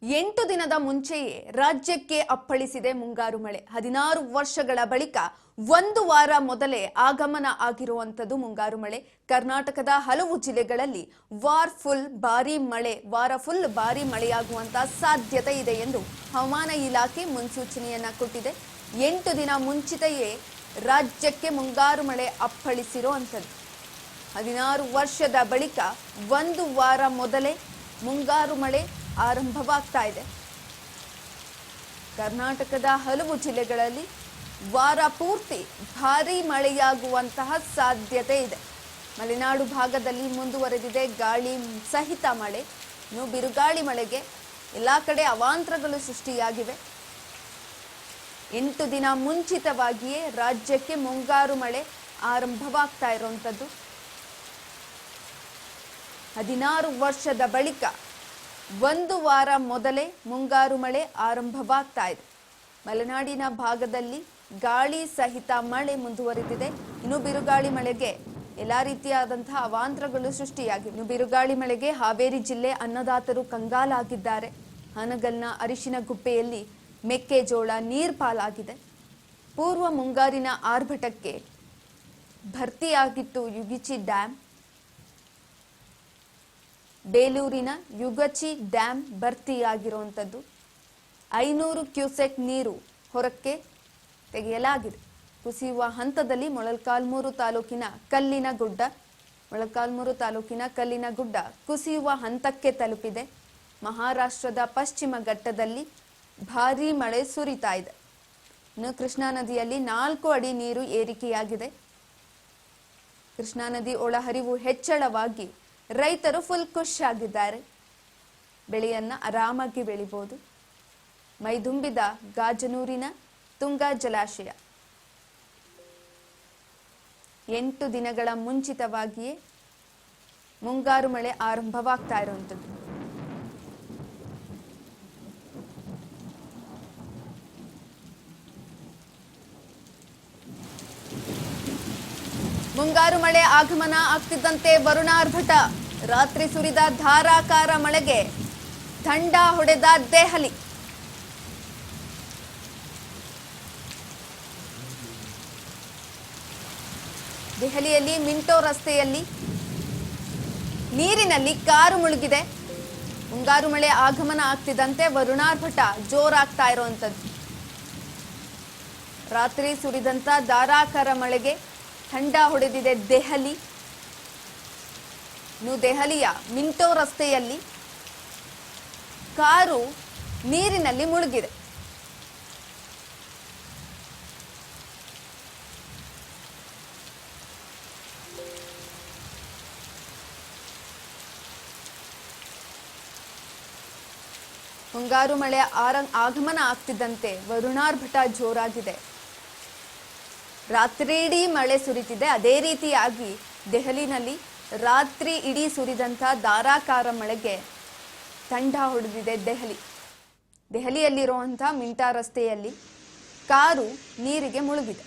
8 ದಿನದ ಮುಂಚೆಯೇ ರಾಜ್ಯಕ್ಕೆ ಅಪ್ಪಳಿಸಿದೆ ಮುಂಗಾರು ಮಳೆ. 16 ವರ್ಷಗಳ ಬಳಿಕ ಒಂದು ವಾರ ಮೊದಲೇ ಆಗಮನ ಆಗಿರುವಂತದ್ದು ಮುಂಗಾರು ಮಳೆ. ಕರ್ನಾಟಕದ ಹಲವು ಜಿಲ್ಲೆಗಳಲ್ಲಿ ವಾರ ಫುಲ್ ಭಾರಿ ಮಳೆಯಾಗುವಂತ ಸಾಧ್ಯತೆ ಇದೆ ಎಂದು ಹವಾಮಾನ ಇಲಾಖೆ ಮುನ್ಸೂಚನೆಯನ್ನ ಕೊಟ್ಟಿದೆ. 8 ದಿನ ಮುಂಚಿತೆಯೇ ರಾಜ್ಯಕ್ಕೆ ಮುಂಗಾರು ಮಳೆ ಅಪ್ಪಳಿಸಿರುವಂತದ್ದು. 16 ವರ್ಷದ ಬಳಿಕ ಒಂದು ವಾರ ಮೊದಲೇ ಮುಂಗಾರು ಮಳೆ ಆರಂಭವಾಗ್ತಾ ಇದೆ. ಕರ್ನಾಟಕದ ಹಲವು ಜಿಲ್ಲೆಗಳಲ್ಲಿ ವಾರ ಪೂರ್ತಿ ಭಾರೀ ಮಳೆಯಾಗುವಂತಹ ಸಾಧ್ಯತೆ ಇದೆ. ಮಲೆನಾಡು ಭಾಗದಲ್ಲಿ ಮುಂದುವರೆದಿದೆ ಗಾಳಿ ಸಹಿತ ಮಳೆ. ಇನ್ನು ಬಿರುಗಾಳಿ ಮಳೆಗೆ ಎಲ್ಲ ಕಡೆ ಅವಾಂತರಗಳು ಸೃಷ್ಟಿಯಾಗಿವೆ. 8 ದಿನ ಮುಂಚಿತವಾಗಿಯೇ ರಾಜ್ಯಕ್ಕೆ ಮುಂಗಾರು ಮಳೆ ಆರಂಭವಾಗ್ತಾ ಇರುವಂಥದ್ದು. 16 ವರ್ಷದ ಬಳಿಕ ಒಂದು ವಾರ ಮೊದಲೇ ಮುಂಗಾರು ಮಳೆ ಆರಂಭವಾಗ್ತಾ ಇದೆ. ಮಲೆನಾಡಿನ ಭಾಗದಲ್ಲಿ ಗಾಳಿ ಸಹಿತ ಮಳೆ ಮುಂದುವರಿದಿದೆ. ಇನ್ನು ಬಿರುಗಾಳಿ ಮಳೆಗೆ ಎಲ್ಲ ರೀತಿಯಾದಂತಹ ಅವಾಂತರಗಳು ಸೃಷ್ಟಿಯಾಗಿವೆ. ಇನ್ನು ಬಿರುಗಾಳಿ ಮಳೆಗೆ ಹಾವೇರಿ ಜಿಲ್ಲೆ ಅನ್ನದಾತರು ಕಂಗಾಲಾಗಿದ್ದಾರೆ. ಹಾನಗಲ್ನ ಅರಿಶಿನಗುಪ್ಪೆಯಲ್ಲಿ ಮೆಕ್ಕೆಜೋಳ ನೀರ್ಪಾಲಾಗಿದೆ. ಪೂರ್ವ ಮುಂಗಾರಿನ ಆರ್ಭಟಕ್ಕೆ ಭರ್ತಿಯಾಗಿತ್ತು Yagachi dam. ಬೇಲೂರಿನ Yagachi dam ಭರ್ತಿಯಾಗಿರುವಂಥದ್ದು. 500 cusec ನೀರು ಹೊರಕ್ಕೆ ತೆಗೆಯಲಾಗಿದೆ. ಕುಸಿಯುವ ಹಂತದಲ್ಲಿ ಮೊಳಕಾಲ್ಮೂರು ತಾಲೂಕಿನ ಕಲ್ಲಿನ ಗುಡ್ಡ ಕುಸಿಯುವ ಹಂತಕ್ಕೆ ತಲುಪಿದೆ. ಮಹಾರಾಷ್ಟ್ರದ ಪಶ್ಚಿಮ ಘಟ್ಟದಲ್ಲಿ ಭಾರೀ ಮಳೆ ಸುರಿತಾ ಇದೆ. ಇನ್ನು ಕೃಷ್ಣಾ ನದಿಯಲ್ಲಿ 4 ಅಡಿ ನೀರು ಏರಿಕೆಯಾಗಿದೆ. ಕೃಷ್ಣಾ ನದಿ ಒಳಹರಿವು ಹೆಚ್ಚಳವಾಗಿ ರೈತರು ಫುಲ್ ಖುಷಿಯಾಗಿದ್ದಾರೆ. ಬೆಳೆಯನ್ನ ಆರಾಮಾಗಿ ಬೆಳಿಬಹುದು. ಮೈದುಂಬಿದ ಗಾಜನೂರಿನ ತುಂಗಾ ಜಲಾಶಯ 8 ದಿನಗಳ ಮುಂಚಿತವಾಗಿಯೇ ಮುಂಗಾರು ಮಳೆ ಆರಂಭವಾಗ್ತಾ ಇರುವಂಥದ್ದು. ಮುಂಗಾರು ಮಳೆ ಆಗಮನ ಆಗ್ತಿದ್ದಂತೆ ವರುಣಾರ್ಭಟ. ರಾತ್ರಿ ಸುರಿದ ಧಾರಾಕಾರ ಮಳೆಗೆ ಥಂಡ ಹೊಡೆದ ದೆಹಲಿ. ದೆಹಲಿಯಲ್ಲಿ ಮಿಂಟೋ ರಸ್ತೆಯಲ್ಲಿ ನೀರಿನಲ್ಲಿ ಕಾರು ಮುಳುಗಿದೆ. ಮುಂಗಾರು ಮಳೆ ಆಗಮನ ಆಗ್ತಿದ್ದಂತೆ ವರುಣಾರ್ಭಟ ಜೋರಾಗ್ತಾ ಇರುವಂಥದ್ದು. ರಾತ್ರಿ ಸುರಿದಂತ ಧಾರಾಕಾರ ಮಳೆಗೆ ಥಂಡ ಹೊಡೆದಿದೆ ದೆಹಲಿ. ಇನ್ನು ದೆಹಲಿಯ ಮಿಂಟೋ ರಸ್ತೆಯಲ್ಲಿ ಕಾರು ನೀರಿನಲ್ಲಿ ಮುಳುಗಿದೆ. ಮುಂಗಾರು ಮಳೆ ಆಗಮನ ಆಗ್ತಿದ್ದಂತೆ ವರುಣಾರ್ಭಟ ಜೋರಾಗಿದೆ. ರಾತ್ರಿಯಿಡೀ ಮಳೆ ಸುರಿತಿದೆ. ಅದೇ ರೀತಿಯಾಗಿ ದೆಹಲಿನಲ್ಲಿ ರಾತ್ರಿ ಇಡೀ ಸುರಿದಂಥ ಧಾರಾಕಾರ ಮಳೆಗೆ ಥಂಡ ಹೊಡೆದಿದೆ ದೆಹಲಿಯಲ್ಲಿರುವಂಥ ಮಿಂಟೋ ರಸ್ತೆಯಲ್ಲಿ ಕಾರು ನೀರಿಗೆ ಮುಳುಗಿದೆ.